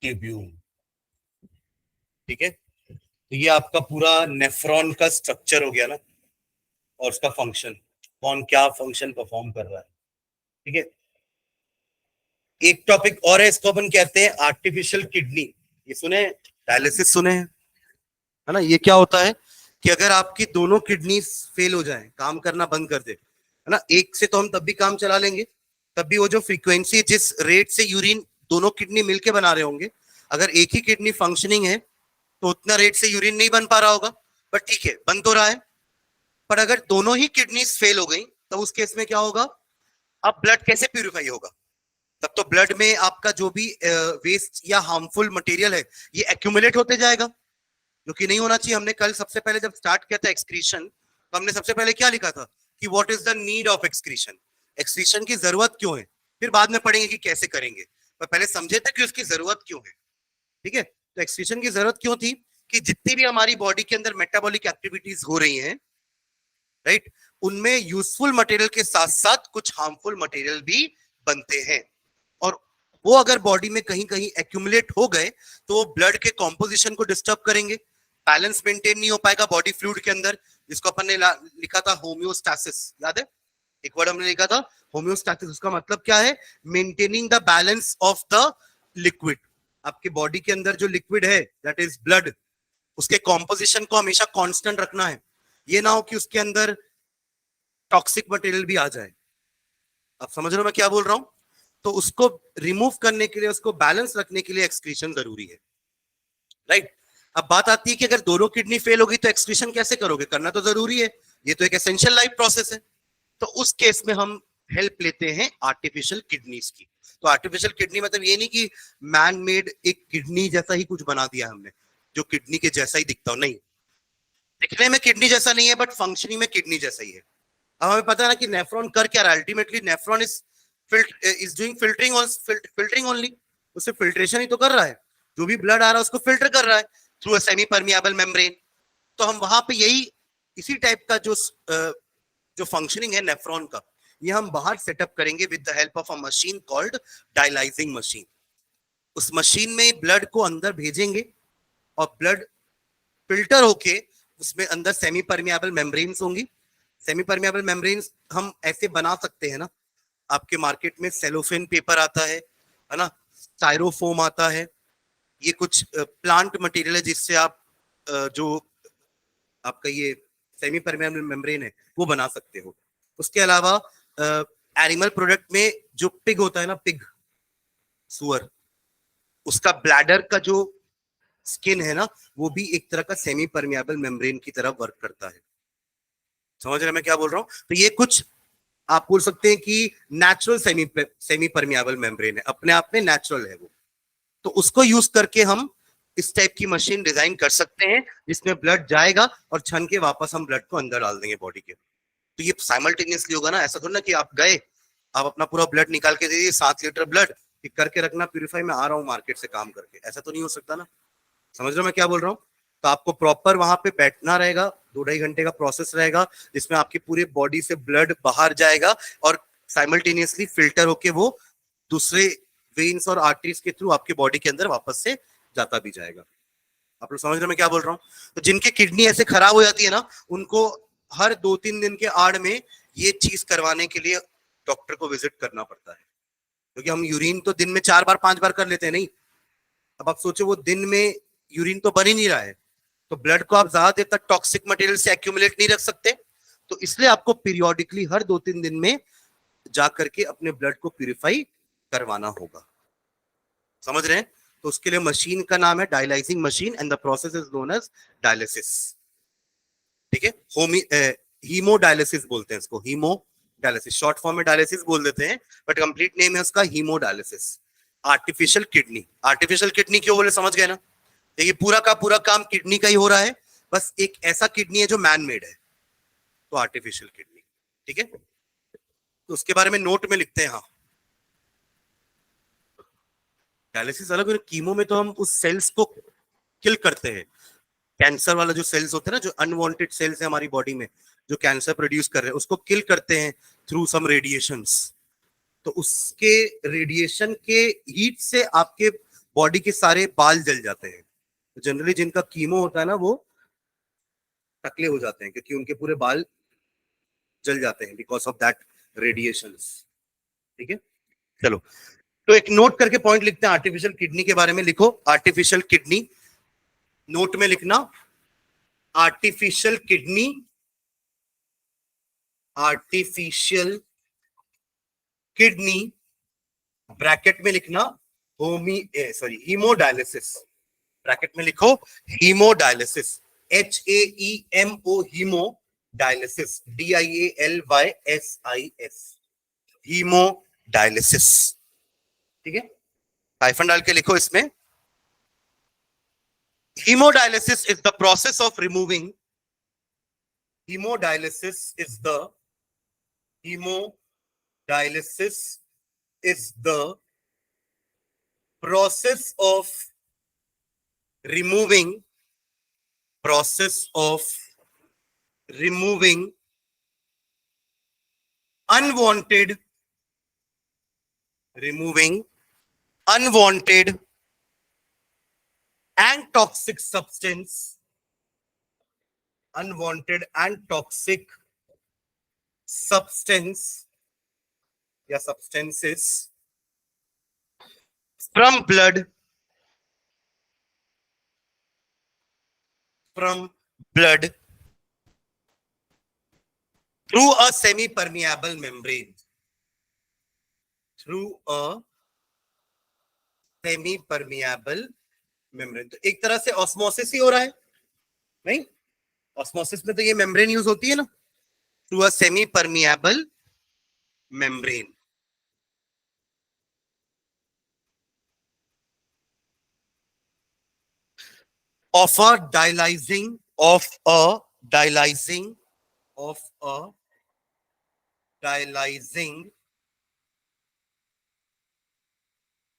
tubule। ठीक है, तो ये आपका पूरा nephron का structure हो गया ना, और उसका फंक्शन, कौन क्या फंक्शन परफॉर्म कर रहा है। ठीक है, एक टॉपिक और है, इसको अपन कहते हैं आर्टिफिशियल किडनी। ये सुने, डायलिसिस सुने हैं, है ना। ये क्या होता है कि अगर आपकी दोनों किडनी फेल हो जाए, काम करना बंद कर दे, है ना, एक से तो हम तब भी काम चला लेंगे, तब भी वो जो फ्रीक्वेंसी, जिस रेट से यूरिन दोनों किडनी मिलके बना रहे होंगे, अगर एक ही किडनी फंक्शनिंग है तो उतना रेट से यूरिन नहीं बन पा रहा होगा, बट ठीक है बन तो रहा है। पर अगर दोनों ही किडनीज फेल हो गई तो उस केस में क्या होगा, अब ब्लड कैसे प्यूरिफाई होगा, तब तो ब्लड में आपका जो भी वेस्ट या हार्मफुल मटेरियल है ये एक्यूमुलेट होते जाएगा, जो कि नहीं होना चाहिए। हमने कल सबसे पहले जब स्टार्ट किया था एक्सक्रीशन, तो हमने सबसे पहले क्या लिखा था कि what is the need of excretion, excretion की जरूरत क्यों है, फिर बाद में पढ़ेंगे कि कैसे करेंगे, पर पहले समझे थे कि उसकी जरूरत क्यों है। ठीक है, तो एक्सक्रीशन की जरूरत क्यों थी कि जितनी भी हमारी बॉडी के अंदर मेटाबॉलिक एक्टिविटीज हो रही हैं, राइट, उनमें यूजफुल मटेरियल के साथ साथ कुछ हार्मफुल मटेरियल भी बनते हैं, और वो अगर बॉडी में कहीं कहीं एक्यूमुलेट हो गए तो वो ब्लड के कॉम्पोजिशन को डिस्टर्ब करेंगे, बैलेंस मेंटेन नहीं हो पाएगा बॉडी फ्लूइड के अंदर, जिसको अपन ने लिखा था होम्योस्टैसिस, याद है, एक वर्ड हमने लिखा था होम्योस्टैसिस। उसका मतलब क्या है, maintaining the balance of the liquid. आपके बॉडी के अंदर जो लिक्विड है दैट इज ब्लड, उसके कॉम्पोजिशन को हमेशा कांस्टेंट रखना है, ये ना हो कि उसके अंदर टॉक्सिक मटेरियल भी आ जाए। आप समझ रहे हो मैं क्या बोल रहा हूं, तो उसको रिमूव करने के लिए, उसको बैलेंस रखने के लिए एक्सक्रीशन जरूरी है, राइट। अब बात आती है कि अगर दोनों किडनी फेल होगी तो एक्सक्रीशन कैसे करोगे, करना तो जरूरी है, ये तो एक एसेंशियल लाइफ प्रोसेस है। तो उस केस में हम हेल्प लेते हैं आर्टिफिशियल किडनीज की। तो आर्टिफिशियल किडनी मतलब ये नहीं कि मैन मेड एक किडनी जैसा ही कुछ बना दिया हमने, जो किडनी के जैसा ही दिखता हो, नहीं, दिखने में किडनी जैसा नहीं है बट फंक्शनिंग में किडनी जैसा ही है। अब हमें पता है ना कि नेफ्रॉन कर क्या रहा है, ultimately nephron is doing filtering only, उससे फिल्ट्रेशन ही तो कर रहा है, जो भी ब्लड आ रहा है उसको फिल्टर कर रहा है through a semi permeable membrane. तो हम वहां पे यही इसी टाइप का जो फंक्शनिंग है नेफ्रॉन का, ये हम बाहर सेटअप करेंगे with the help of a machine called dialysing machine. उस मशीन में ब्लड को अंदर भेजेंगे और ब्लड फिल्टर होके उसमें अंदर सेमी परमिएबल मेम्ब्रेन्स होंगी। सेमी परमिएबल मेम्ब्रेन्स हम ऐसे बना सकते हैं ना, आपके मार्केट में सेलोफेन पेपर आता है ना, स्टायरोफोम आता है, ये कुछ प्लांट मटेरियल है जिससे आप जो आपका ये सेमी परमिएबल मेम्ब्रेन है वो बना सकते हो। उसके अलावा एनिमल प्रोडक्ट में जो पिग होता है ना, पिग सुअर, उसका ब्लैडर का जो स्किन है ना, वो भी एक तरह का सेमी परमिएबल मेम्ब्रेन की तरह वर्क करता है। समझ रहे हैं मैं क्या बोल रहा हूं? तो ये कुछ आप बोल सकते हैं कि नेचुरल सेमी परमिएबल मेम्ब्रेन है, अपने आप में नेचुरल है वो। तो उसको यूज करके हम इस टाइप की मशीन डिजाइन कर सकते हैं जिसमें ब्लड जाएगा और छन के वापस हम ब्लड को अंदर डाल देंगे बॉडी के। तो ये साइमल्टेनियसली होगा ना, ऐसा थोड़ा ना कि आप गए, आप अपना पूरा ब्लड निकाल के दे दिए 7 लीटर ब्लड कि करके रखना प्यूरिफाई, में आ रहा हूँ मार्केट से काम करके, ऐसा तो नहीं हो सकता ना। समझ रहे हो मैं क्या बोल रहा हूँ? तो आपको प्रॉपर वहां पे बैठना रहेगा, 2-2.5 घंटे का प्रोसेस रहेगा जिसमें आपकी पूरे बॉडी से ब्लड बाहर जाएगा और साइमल्टेनियसली फिल्टर होके वो दूसरे वेन्स और आर्टरीज के थ्रू आपके बॉडी के अंदर वापस से जाता भी जाएगा। आप लोग समझ रहे हैं मैं क्या बोल रहा हूँ? तो जिनकी किडनी ऐसे खराब हो जाती है ना, उनको हर 2-3 दिन के आड़ में ये चीज करवाने के लिए डॉक्टर को विजिट करना पड़ता है, क्योंकि हम यूरिन तो दिन में 4 बार 5 बार कर लेते हैं नहीं। अब आप सोचो वो दिन में यूरिन तो बन ही नहीं रहा है, तो ब्लड को आप ज्यादा देर तक टॉक्सिक मटेरियल से एक्यूमुलेट नहीं रख सकते, तो इसलिए आपको पीरियोडिकली हर 2-3 दिन में जा करके अपने ब्लड को प्यूरिफाई करवाना होगा। समझ रहे हैं? तो उसके लिए मशीन का नाम है dialysing machine and the process is known as dialysis. ठीक है, हीमो डायलिसिस बोलते हैं इसको, हीमो डायलिसिस, शॉर्ट फॉर्म में डायलिसिस बोल देते हैं, बट कंप्लीट नेम है उसका haemo dialysis. Artificial kidney, artificial kidney क्यों बोले समझ गए ना? देखिए पूरा का पूरा काम किडनी का ही हो रहा है, बस एक ऐसा किडनी है जो मैन मेड है, तो आर्टिफिशियल किडनी। ठीक है, तो उसके बारे में नोट में लिखते हैं। हाँ, डायलिसिस अलग है, कीमो में तो हम उस सेल्स को किल करते हैं। कैंसर वाला जो सेल्स होते हैं ना, जो अनवांटेड सेल्स है हमारी बॉडी में जो कैंसर प्रोड्यूस कर रहे हैं, उसको किल करते हैं थ्रू सम रेडिएशंस। तो उसके रेडिएशन के हीट से आपके बॉडी के सारे बाल जल जाते हैं। जनरली जिनका कीमो होता है ना, वो टकले हो जाते हैं क्योंकि उनके पूरे बाल जल जाते हैं बिकॉज ऑफ दैट रेडिएशंस। ठीक है, चलो, तो एक नोट करके पॉइंट लिखते हैं आर्टिफिशियल किडनी के बारे में। लिखो आर्टिफिशियल किडनी, नोट में लिखना artificial kidney, artificial kidney, bracket में लिखना हीमोडायलिसिस, ब्रैकेट में लिखो haemodialysis, HAEMO, haemo dialysis, DIALYSIS, haemodialysis. ठीक है, हाइफन डाल के लिखो इसमें। Haemodialysis is the process of removing, hemodialysis is the hemodialysis is the process of removing, process of removing unwanted, removing unwanted and toxic substance, unwanted and toxic substance या substances from blood, from blood through a semi-permeable membrane, through a semi-permeable membrane। तो एक तरह से osmosis ही हो रहा है, नहीं? Osmosis में तो ये मेम्ब्रेन यूज होती है ना, through a semi-permeable membrane of a dialyzing, of a dialyzing, of a dialyzing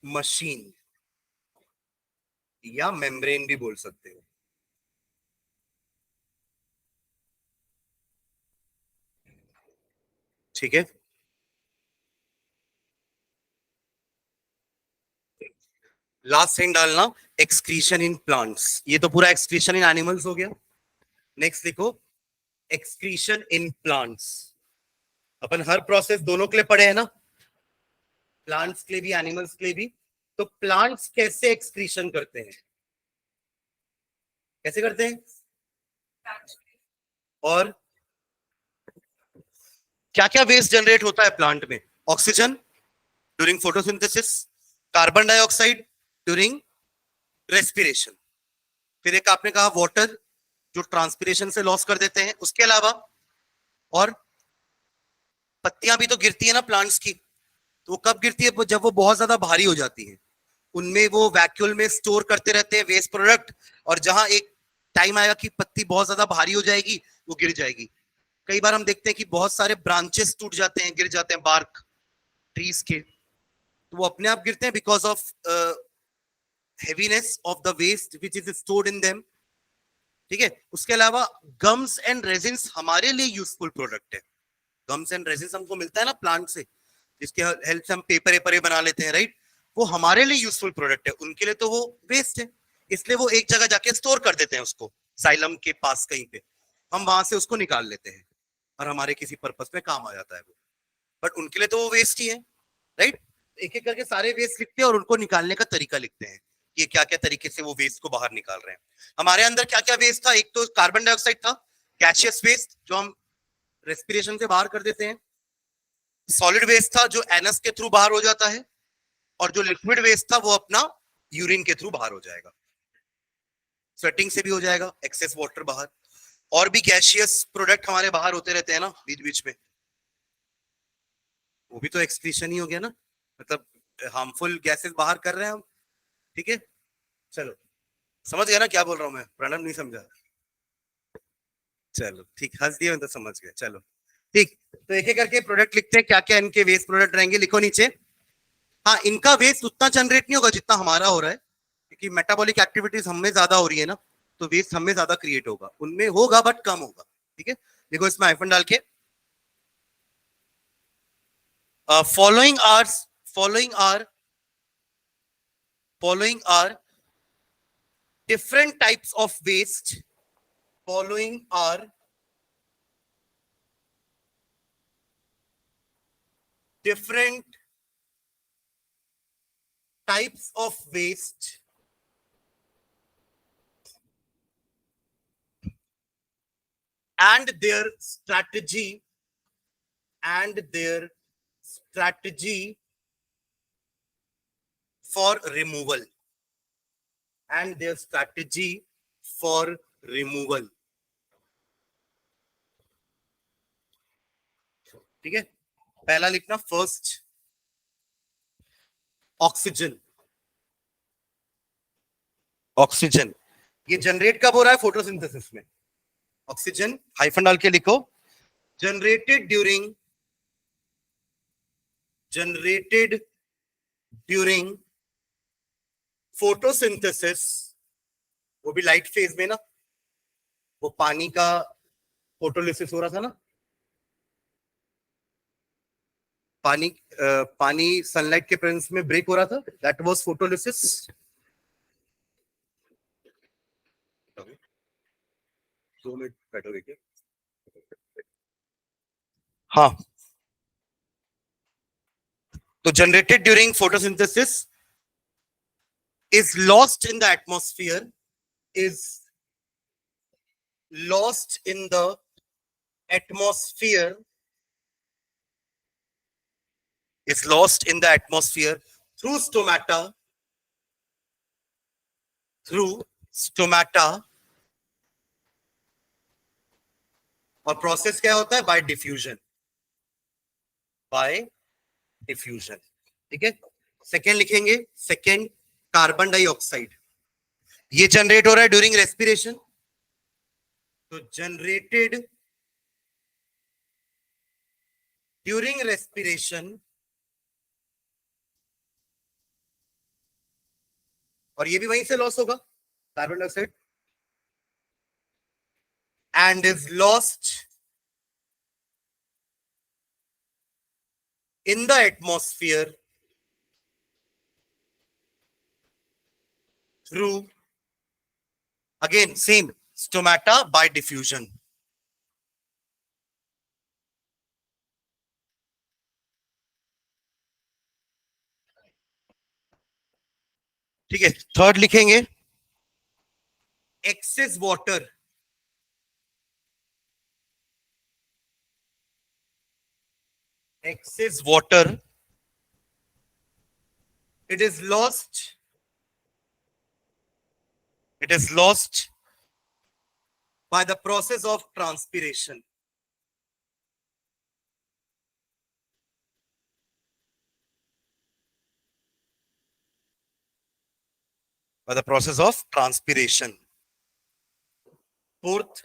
machine, या मेम्ब्रेन भी बोल सकते हो। ठीक है, लास्ट हिंट डालना, एक्सक्रीशन इन प्लांट्स, ये तो पूरा एक्सक्रीशन इन एनिमल्स हो गया। नेक्स्ट देखो, excretion in plants, upon her process दोनों के लिए पढ़े हैं ना, प्लांट्स के लिए भी एनिमल्स के लिए भी। तो प्लांट्स कैसे एक्सक्रीशन करते हैं, कैसे करते हैं, और क्या क्या वेस्ट जनरेट होता है प्लांट में? Oxygen during photosynthesis, carbon dioxide during respiration, फिर एक आपने कहा वाटर जो ट्रांसपिरेशन से लॉस कर देते हैं, उसके अलावा और पत्तियां भी तो गिरती है ना प्लांट्स की, तो वो कब गिरती है? जब वो बहुत ज्यादा भारी हो जाती है, उनमें वो वैक्यूल में स्टोर करते रहते हैं वेस्ट प्रोडक्ट, और जहां एक टाइम आएगा कि पत्ती बहुत ज्यादा भारी हो जाएगी, वो गिर जाएगी। कई बार हम देखते हैं कि बहुत सारे ब्रांचेस टूट जाते हैं, गिर जाते हैं बार्क ट्रीज के, तो वो अपने आप गिरते हैं because of heaviness of the waste which is stored in them. ठीक है, उसके अलावा गम्स एंड रेजिन्स हमारे लिए यूजफुल प्रोडक्ट है। गम्स एंड रेजिन्स हमको मिलता है ना प्लांट से, जिसके हेल्प से हम पेपर वेपर बना लेते हैं, राइट? वो हमारे लिए यूजफुल प्रोडक्ट है, उनके लिए तो वो वेस्ट है, इसलिए वो एक जगह जाके स्टोर कर देते हैं उसको, साइलम के पास कहीं पे, हम वहां से उसको निकाल लेते हैं और हमारे किसी पर्पस में काम आ जाता है वो, बट उनके लिए तो वो वेस्ट ही है, राइट? एक एक करके सारे वेस्ट लिखते हैं और उनको निकालने का तरीका लिखते हैं, ये क्या क्या तरीके से वो वेस्ट को बाहर निकाल रहे हैं। हमारे अंदर क्या क्या वेस्ट था? एक तो कार्बन डाइऑक्साइड था, गैसियस वेस्ट जो हम रेस्पिरेशन से बाहर कर देते हैं, सॉलिड वेस्ट था जो एनस के थ्रू बाहर हो जाता है, और जो लिक्विड वेस्ट था वो अपना यूरिन के थ्रू बाहर हो जाएगा, स्वेटिंग से भी हो जाएगा, एक्सेस वाटर बाहर, और भी गैसियस प्रोडक्ट हमारे बाहर होते रहते हैं ना बीच बीच में, वो भी तो एक्सक्रीशन ही हो गया ना, मतलब हार्मफुल गैसेस बाहर कर रहे हैं हम। ठीक है, चलो समझ गया ना क्या बोल रहा हूं मैं? प्रणब नहीं समझा? चलो ठीक, हंस दिया तो समझ गए, चलो ठीक। तो एक एक करके प्रोडक्ट लिखते हैं, क्या क्या इनके वेस्ट प्रोडक्ट रहेंगे, लिखो नीचे। हाँ, इनका वेस्ट उतना जनरेट नहीं होगा जितना हमारा हो रहा है, क्योंकि मेटाबॉलिक एक्टिविटीज हमें ज्यादा हो रही है ना, तो वेस्ट हमें ज्यादा क्रिएट होगा, उनमें होगा बट कम होगा। ठीक है, देखो इसमें आईफन डाल के, following are following are following are different types of waste, following are different types of waste and their strategy and their strategy for removal and their strategy for removal। ठीक है, पहला लिखना फर्स्ट, ऑक्सीजन। ऑक्सीजन ये generate कब हो रहा है? Photosynthesis में। ऑक्सीजन हाइफन डाल के लिखो, जनरेटेड ड्यूरिंग फोटोसिंथेसिस, वो भी लाइट फेज में ना, वो पानी का फोटोलिसिस हो रहा था ना, पानी सनलाइट के प्रेजेंस में ब्रेक हो रहा था, दैट वाज फोटोलिसिस। 2 मिनट बैठोगे क्या? हाँ, तो generated during photosynthesis is lost in the atmosphere, is lost in the atmosphere, is lost in the atmosphere through stomata, through stomata, और प्रोसेस क्या होता है? Bye diffusion, bye diffusion. ठीक है, सेकेंड लिखेंगे, सेकेंड कार्बन डाइऑक्साइड, ये generate हो रहा है ड्यूरिंग रेस्पिरेशन, तो जनरेटेड ड्यूरिंग रेस्पिरेशन, और ये भी वहीं से लॉस होगा carbon dioxide, and is lost in the atmosphere through again same stomata bye diffusion. ठीक है, थर्ड लिखेंगे excess water, excess water, it is lost by the process of transpiration. By the process of transpiration. Fourth,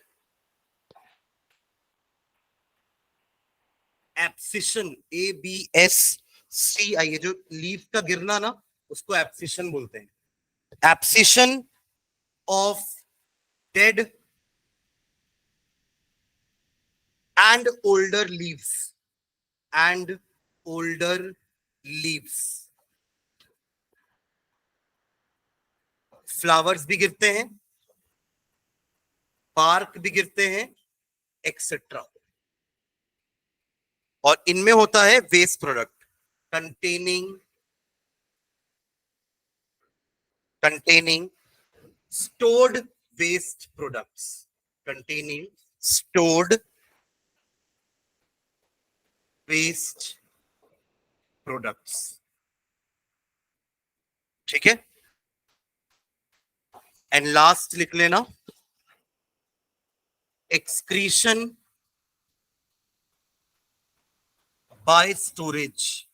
abscission, ABSCI, ये जो leaf का गिरना ना उसको abscission बोलते हैं। Abscission of dead and older leaves, flowers भी गिरते हैं, बार्क भी गिरते हैं, एक्सेट्रा। और इनमें होता है waste product containing stored waste products, containing stored waste products। ठीक है, एंड लास्ट लिख लेना एक्सक्रीशन बाय स्टोरेज।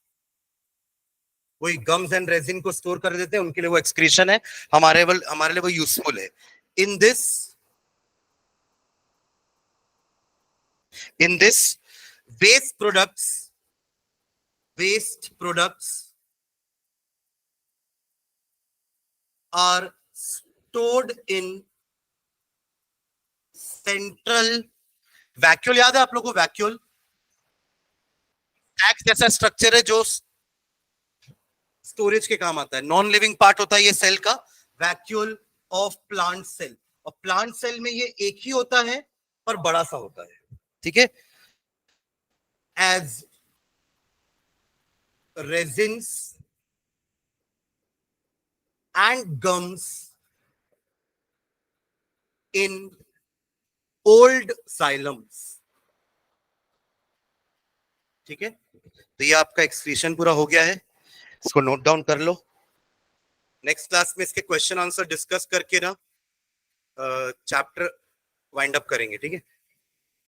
वही गम्स एंड रेजिन को स्टोर कर देते हैं, उनके लिए वो एक्सक्रीशन है, हमारे लिए वो यूजफुल है। In this waste products are stored in central vacuole. याद है आप लोगों को वैक्यूल? टैक्स जैसा स्ट्रक्चर है जो स्टोरेज के काम आता है, नॉन लिविंग पार्ट होता है ये सेल का, वैक्यूल ऑफ प्लांट सेल। और प्लांट सेल में ये एक ही होता है पर बड़ा सा होता है। ठीक है, as resins and gums in old xylems। ठीक है, तो ये आपका एक्सक्रीशन पूरा हो गया है, इसको नोट डाउन कर लो। नेक्स्ट क्लास में इसके क्वेश्चन आंसर डिस्कस करके ना चैप्टर वाइंड अप करेंगे। ठीक है।